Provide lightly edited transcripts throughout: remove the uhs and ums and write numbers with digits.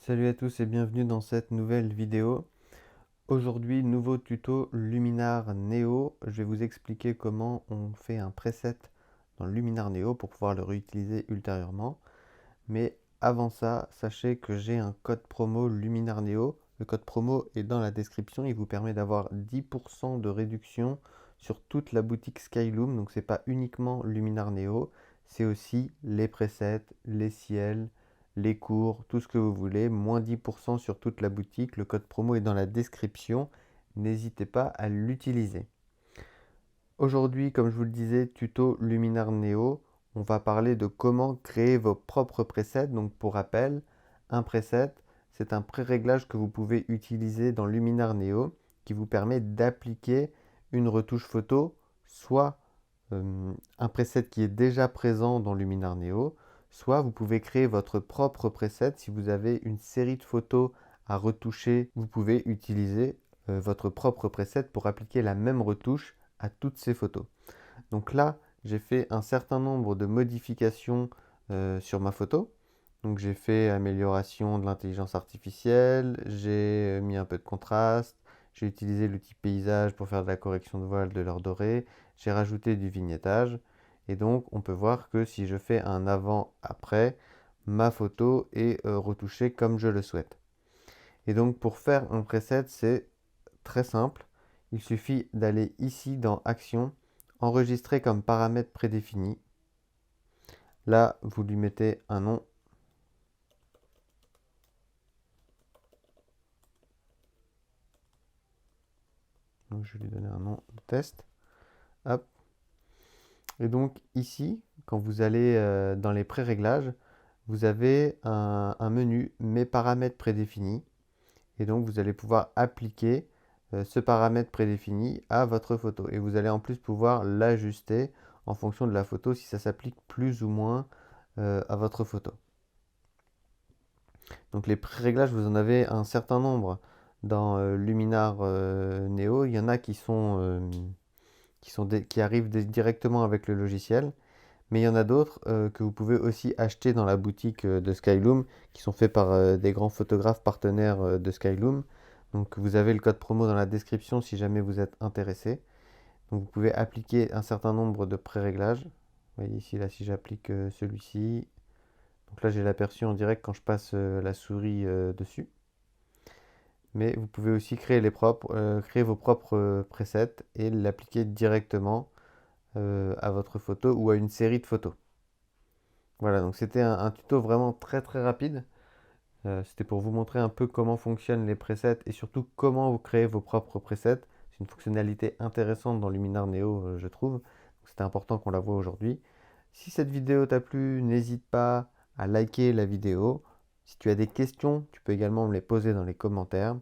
Salut à tous et bienvenue dans cette nouvelle vidéo. Aujourd'hui, nouveau tuto Luminar Neo. Je vais vous expliquer comment on fait un preset dans Luminar Neo pour pouvoir le réutiliser ultérieurement. Mais avant ça, sachez que j'ai un code promo Luminar Neo. Le code promo est dans la description. Il vous permet d'avoir 10% de réduction sur toute la boutique Skyloom. Donc c'est pas uniquement Luminar Neo, c'est aussi les presets, les ciels, les cours, tout ce que vous voulez. Moins 10% sur toute la boutique. Le code promo est dans la description. N'hésitez pas à l'utiliser. Aujourd'hui, comme je vous le disais, tuto Luminar Neo. On va parler de comment créer vos propres presets. Donc pour rappel, un preset, c'est un pré-réglage que vous pouvez utiliser dans Luminar Neo qui vous permet d'appliquer une retouche photo, soit un preset qui est déjà présent dans Luminar Neo, soit vous pouvez créer votre propre preset. Si vous avez une série de photos à retoucher, vous pouvez utiliser votre propre preset pour appliquer la même retouche à toutes ces photos. Donc là, j'ai fait un certain nombre de modifications sur ma photo. Donc j'ai fait amélioration de l'intelligence artificielle, j'ai mis un peu de contraste, j'ai utilisé l'outil paysage pour faire de la correction de voile, de l'heure dorée, j'ai rajouté du vignettage. Et donc on peut voir que si je fais un avant-après, ma photo est retouchée comme je le souhaite. Et donc pour faire un preset, c'est très simple. Il suffit d'aller ici dans Action, enregistrer comme paramètre prédéfini. Là, vous lui mettez un nom. Donc, je vais lui donner un nom de test. Hop. Et donc ici, quand vous allez dans les pré-réglages, vous avez un menu Mes paramètres prédéfinis. Et donc vous allez pouvoir appliquer ce paramètre prédéfini à votre photo. Et vous allez en plus pouvoir l'ajuster en fonction de la photo si ça s'applique plus ou moins à votre photo. Donc les pré-réglages, vous en avez un certain nombre dans Luminar Neo. Il y en a qui arrivent directement avec le logiciel. Mais il y en a d'autres que vous pouvez aussi acheter dans la boutique de Skyloom, qui sont faits par des grands photographes partenaires de Skyloom. Donc vous avez le code promo dans la description si jamais vous êtes intéressé. Donc vous pouvez appliquer un certain nombre de pré-réglages. Vous voyez ici, là, si j'applique celui-ci. Donc là, j'ai l'aperçu en direct quand je passe la souris dessus. Mais vous pouvez aussi créer créer vos propres presets et l'appliquer directement à votre photo ou à une série de photos. Voilà, donc c'était un tuto vraiment très très rapide. C'était pour vous montrer un peu comment fonctionnent les presets et surtout comment vous créez vos propres presets. C'est une fonctionnalité intéressante dans Luminar Neo, je trouve. C'était important qu'on la voit aujourd'hui. Si cette vidéo t'a plu, n'hésite pas à liker la vidéo. Si tu as des questions, tu peux également me les poser dans les commentaires.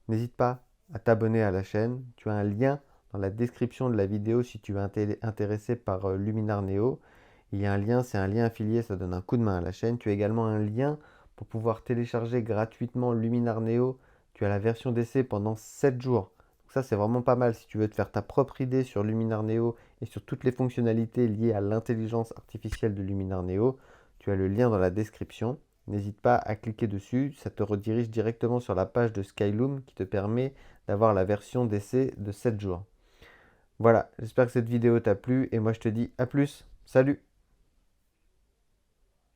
N'hésite pas à t'abonner à la chaîne. Tu as un lien dans la description de la vidéo si tu es intéressé par Luminar Neo. Il y a un lien, c'est un lien affilié, ça donne un coup de main à la chaîne. Tu as également un lien pour pouvoir télécharger gratuitement Luminar Neo. Tu as la version d'essai pendant 7 jours. Donc ça, c'est vraiment pas mal si tu veux te faire ta propre idée sur Luminar Neo et sur toutes les fonctionnalités liées à l'intelligence artificielle de Luminar Neo. Tu as le lien dans la description. N'hésite pas à cliquer dessus, ça te redirige directement sur la page de Skyloom qui te permet d'avoir la version d'essai de 7 jours. Voilà, j'espère que cette vidéo t'a plu et moi je te dis à plus. Salut!